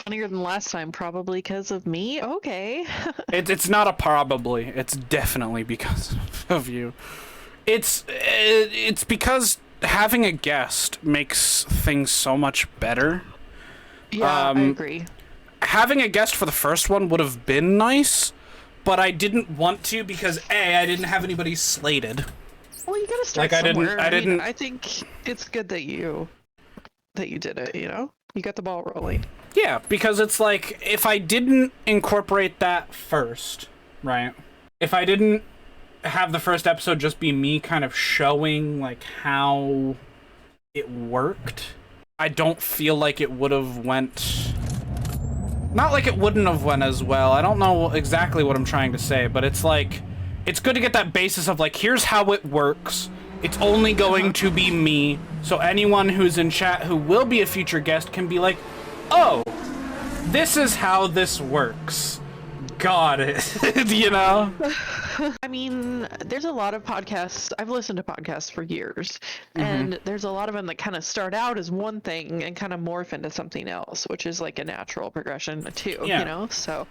funnier than last time, probably because of me. Okay. It's not a probably. It's definitely because of you. It's because having a guest makes things so much better. Yeah, I agree. Having a guest for the first one would have been nice, but I didn't want to because I didn't have anybody slated. Well, you gotta start Like somewhere. I didn't. I think it's good that you did it. You know, you got the ball rolling. Yeah, because it's like if I didn't incorporate that first, right? If I didn't have the first episode just be me kind of showing like how it worked, I don't feel like it would have went. Not like it wouldn't have went as well. I don't know exactly what I'm trying to say, but it's like, it's good to get that basis of like, here's how it works. It's only going to be me, so anyone who's in chat who will be a future guest can be like, oh, this is how this works. Got it. You know? I mean, there's a lot of podcasts. I've listened to podcasts for years, and there's a lot of them that kind of start out as one thing and kind of morph into something else, which is like a natural progression too, Yeah. you know? So.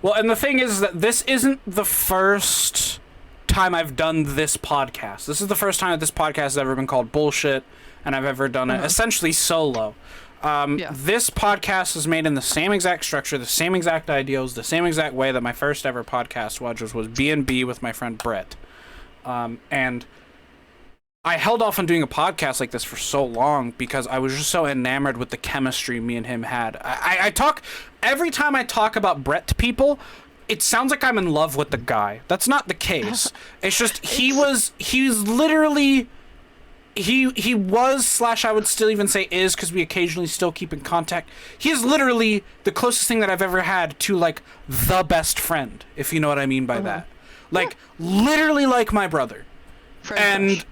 Well, and the thing is that this isn't the first time I've done this podcast. This is the first time that this podcast has ever been called bullshit, and I've ever done it essentially solo. This podcast is made in the same exact structure, the same exact ideals, the same exact way that my first ever podcast was, which was B&B with my friend Brett. And I held off on doing a podcast like this for so long because I was just so enamored with the chemistry me and him had. I talk, every time I talk about Brett to people, it sounds like I'm in love with the guy. That's not the case. It's just, he's literally... He was / I would still even say is, because we occasionally still keep in contact. He is literally the closest thing that I've ever had to like the best friend, if you know what I mean by that. Like literally like my brother. And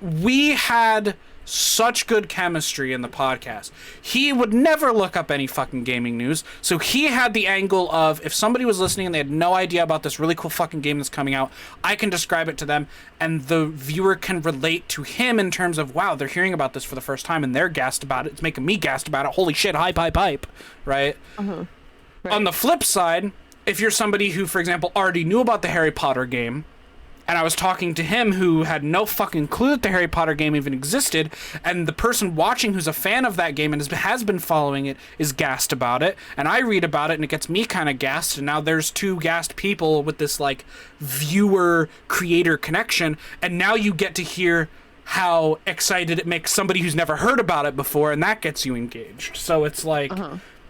we had such good chemistry in the podcast. He would never look up any fucking gaming news, so he had the angle of if somebody was listening and they had no idea about this really cool fucking game that's coming out, I can describe it to them and the viewer can relate to him in terms of, wow, they're hearing about this for the first time and they're gassed about it. It's making me gassed about it. Holy shit, hype, right? Right. On the flip side, if you're somebody who, for example, already knew about the Harry Potter game, and I was talking to him who had no fucking clue that the Harry Potter game even existed, and the person watching who's a fan of that game and has been following it is gassed about it, and I read about it and it gets me kind of gassed, and now there's two gassed people with this like viewer-creator connection, and now you get to hear how excited it makes somebody who's never heard about it before, and that gets you engaged. So it's like,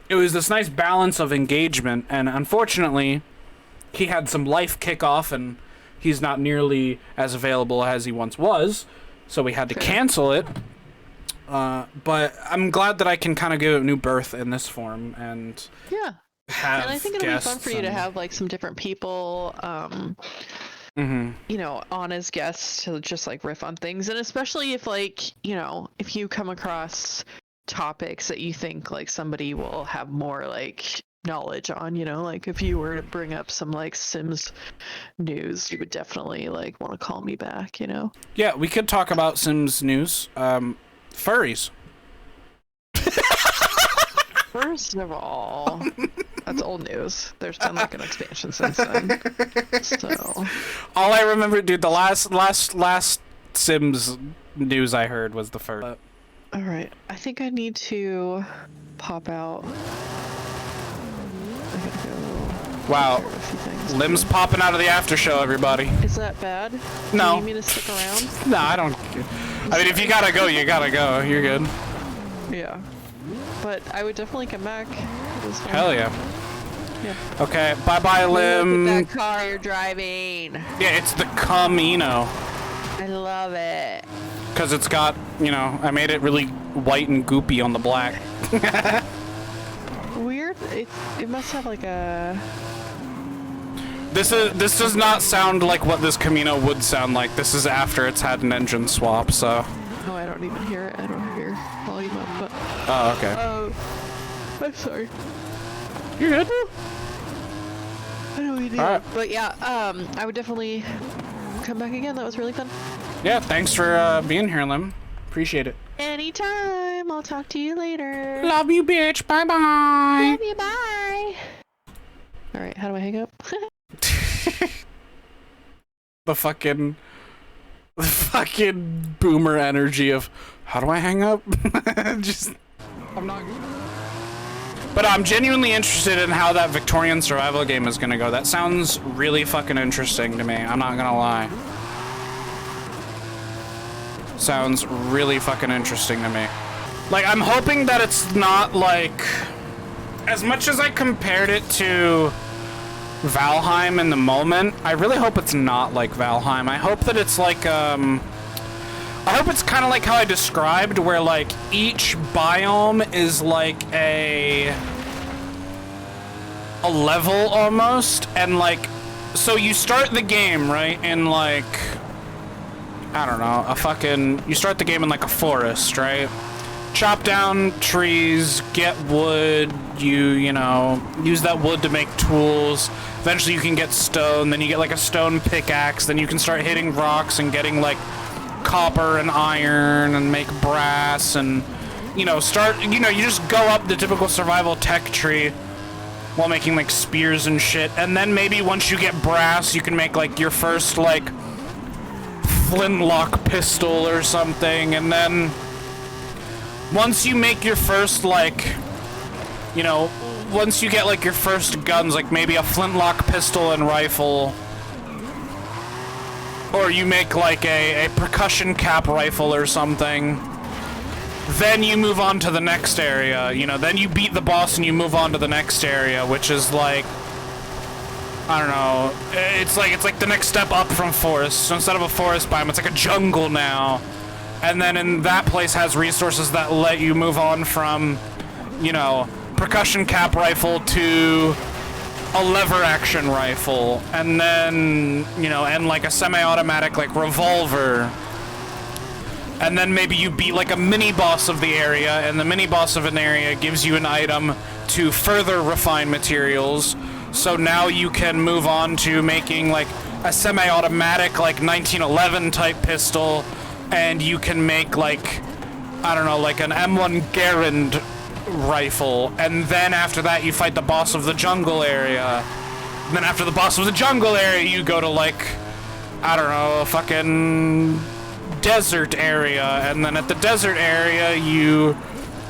it was this nice balance of engagement, and unfortunately, he had some life kickoff, and he's not nearly as available as he once was, so we had to cancel it. But I'm glad that I can kind of give it a new birth in this form and have and I think it'll be fun for you to and- have like some different people, you know, on as guests to just like riff on things, and especially if like, you know, if you come across topics that you think like somebody will have more like knowledge on, you know, like if you were to bring up some like Sims news, you would definitely like want to call me back, you know. Yeah, we could talk about Sims news. Furries. First of all, that's old news. There's been like an expansion since then. So All I remember, dude, the last Sims news I heard was the fur. all right, I think I need to pop out. I gotta go. Wow. take care of a few things. Limbs popping out of the after show, everybody. Is that bad? Do No. you need me to stick around? No, I don't. I mean, if you gotta go, you gotta go. You're good. Yeah. But I would definitely come back. It was fun. Hell yeah. Yeah. Okay, bye-bye, Lim. Look at that car you're driving. Yeah, it's the Camino. I love it. Because it's got, you know, I made it really white and goopy on the black. Weird. It must have like a. This does not sound like what this Camino would sound like. This is after it's had an engine swap, so. No, I don't even hear it. I don't hear volume up. But. Oh, okay. Oh, I'm sorry. You're good. I know you did. Alright. But yeah, I would definitely come back again. That was really fun. Yeah, thanks for being here, Lim. Appreciate it. Anytime. I'll talk to you later. Love you, bitch. Bye-bye. Love you, bye. Alright, how do I hang up? The fucking boomer energy of, how do I hang up? Just, I'm not. But I'm genuinely interested in how that Victorian survival game is gonna go. That sounds really fucking interesting to me. I'm not gonna lie. Sounds really fucking interesting to me. Like, I'm hoping that it's not like, as much as I compared it to Valheim in the moment, I really hope it's not like Valheim. I hope that it's like, I hope it's kind of like how I described, where like each biome is like a level almost, and like, so you start the game, right, in like, I don't know, you start the game in like a forest, right? Chop down trees, get wood, you know, use that wood to make tools. Eventually you can get stone, then you get like a stone pickaxe, then you can start hitting rocks and getting like copper and iron and make brass and, you know, you just go up the typical survival tech tree while making like spears and shit. And then maybe once you get brass, you can make like your first like flintlock pistol or something. And then once you make your first like, you know, once you get like your first guns, like maybe a flintlock pistol and rifle, or you make like a percussion cap rifle or something, then you move on to the next area, you know, then you beat the boss and you move on to the next area, which is like, I don't know, it's like the next step up from forest. So instead of a forest biome, it's like a jungle now. And then in that place has resources that let you move on from, you know, percussion cap rifle to a lever action rifle, and then, you know, and like a semi-automatic like revolver. And then maybe you beat like a mini boss of the area, and the mini boss of an area gives you an item to further refine materials. So now you can move on to making like a semi-automatic like 1911 type pistol, and you can make like, I don't know, like an M1 Garand rifle. And then after that you fight the boss of the jungle area. And then after the boss of the jungle area you go to like, I don't know, a fucking desert area. And then at the desert area you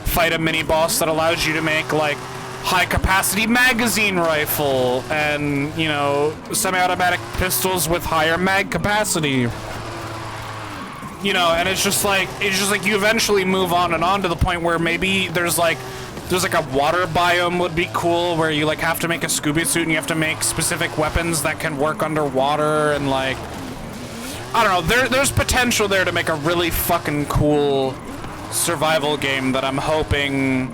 fight a mini boss that allows you to make like high capacity magazine rifle and, you know, semi-automatic pistols with higher mag capacity. You know, and it's just like you eventually move on and on to the point where maybe there's like a water biome would be cool, where you like have to make a scuba suit and you have to make specific weapons that can work underwater, and like, I don't know, there's potential there to make a really fucking cool survival game that I'm hoping,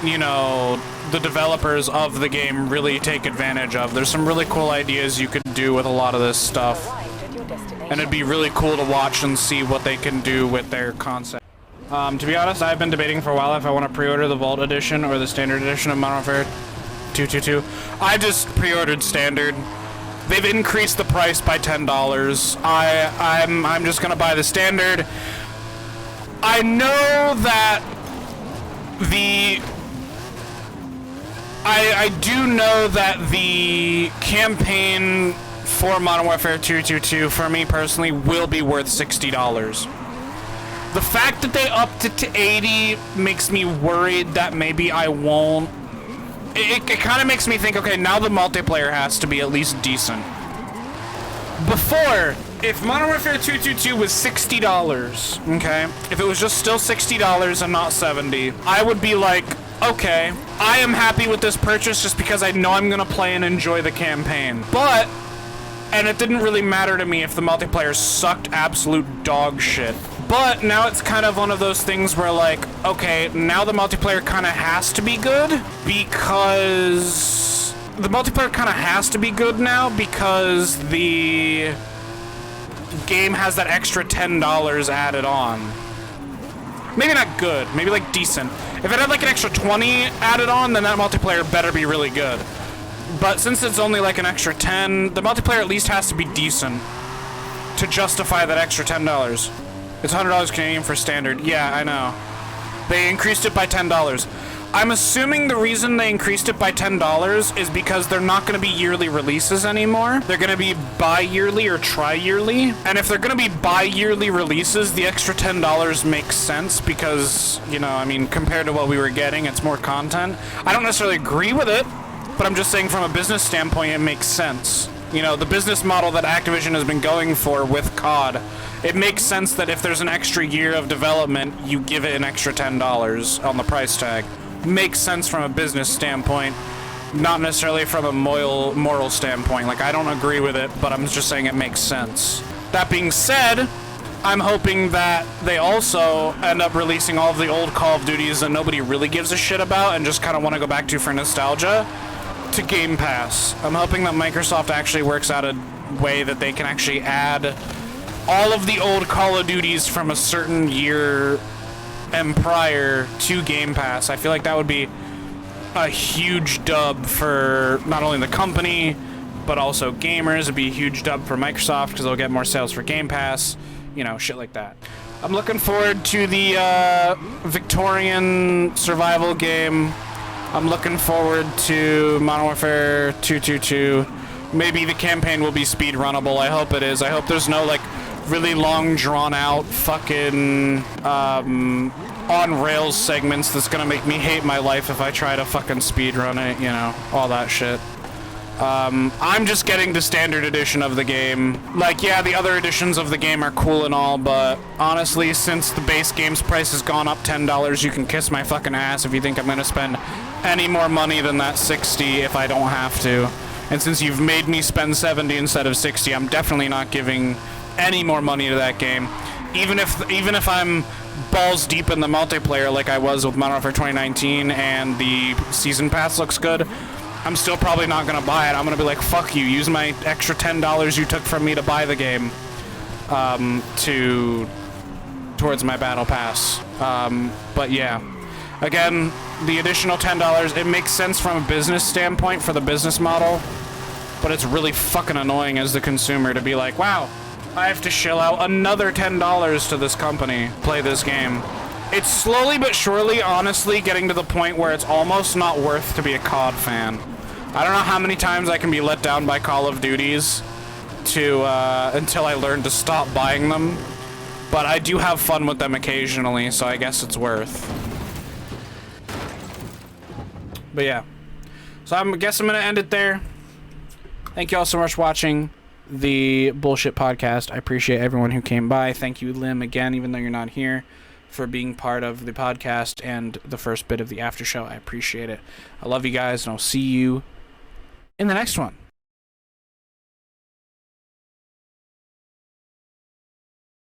you know, the developers of the game really take advantage of. There's some really cool ideas you could do with a lot of this stuff. And it'd be really cool to watch and see what they can do with their concept. To be honest, I've been debating for a while if I want to pre-order the Vault Edition or the Standard Edition of Modern Warfare 222. I just pre-ordered Standard. They've increased the price by $10. I'm just gonna buy the Standard. I know that I do know that the campaign for Modern Warfare 222, for me personally, will be worth $60. The fact that they upped it to $80 makes me worried that maybe I won't. It kind of makes me think, okay, now the multiplayer has to be at least decent. Before, if Modern Warfare 222 was $60, okay, if it was just still $60 and not $70, I would be like, okay, I am happy with this purchase just because I know I'm gonna play and enjoy the campaign. But, and it didn't really matter to me if the multiplayer sucked absolute dog shit. But now it's kind of one of those things where like, okay, now the multiplayer kind of has to be good because the game has that extra $10 added on. Maybe not good, maybe like decent. If it had like an extra 20 added on, then that multiplayer better be really good. But since it's only like an extra 10, the multiplayer at least has to be decent to justify that extra $10. It's $100 Canadian for standard. Yeah, I know. They increased it by $10. I'm assuming the reason they increased it by $10 is because they're not going to be yearly releases anymore. They're going to be bi-yearly or tri-yearly. And if they're going to be bi-yearly releases, the extra $10 makes sense because, you know, I mean, compared to what we were getting, it's more content. I don't necessarily agree with it, but I'm just saying from a business standpoint, it makes sense. You know, the business model that Activision has been going for with COD, it makes sense that if there's an extra year of development, you give it an extra $10 on the price tag. Makes sense from a business standpoint, not necessarily from a moral standpoint. Like, I don't agree with it, but I'm just saying it makes sense. That being said, I'm hoping that they also end up releasing all of the old Call of Duties that nobody really gives a shit about and just kind of want to go back to for nostalgia to Game Pass. I'm hoping that Microsoft actually works out a way that they can actually add all of the old Call of Duties from a certain year and prior to Game Pass. I feel like that would be a huge dub for not only the company, but also gamers. It'd be a huge dub for Microsoft because they'll get more sales for Game Pass, you know, shit like that. I'm looking forward to the Victorian survival game. I'm looking forward to Modern Warfare 222. Maybe the campaign will be speed runnable. I hope it is. I hope there's no, like, really long, drawn-out fucking on-rails segments that's gonna make me hate my life if I try to fucking speedrun it, you know, all that shit. I'm just getting the standard edition of the game. Like, yeah, the other editions of the game are cool and all, but honestly, since the base game's price has gone up $10, you can kiss my fucking ass if you think I'm gonna spend any more money than that $60 if I don't have to. And since you've made me spend $70 instead of $60, I'm definitely not giving any more money to that game. Even if I'm balls deep in the multiplayer like I was with Modern Warfare 2019 and the season pass looks good, I'm still probably not gonna buy it. I'm gonna be like, fuck you, use my extra $10 you took from me to buy the game towards my battle pass. But yeah, again, the additional $10, it makes sense from a business standpoint for the business model, but it's really fucking annoying as the consumer to be like, wow, I have to shell out another $10 to this company, play this game. It's slowly but surely, honestly, getting to the point where it's almost not worth to be a COD fan. I don't know how many times I can be let down by Call of Duties until I learn to stop buying them. But I do have fun with them occasionally, so I guess it's worth. But yeah. So I guess I'm going to end it there. Thank you all so much for watching the Bullshit Podcast. I appreciate everyone who came by. Thank you, Lim, again, even though you're not here, for being part of the podcast and the first bit of the after show. I appreciate it. I love you guys, and I'll see you in the next one.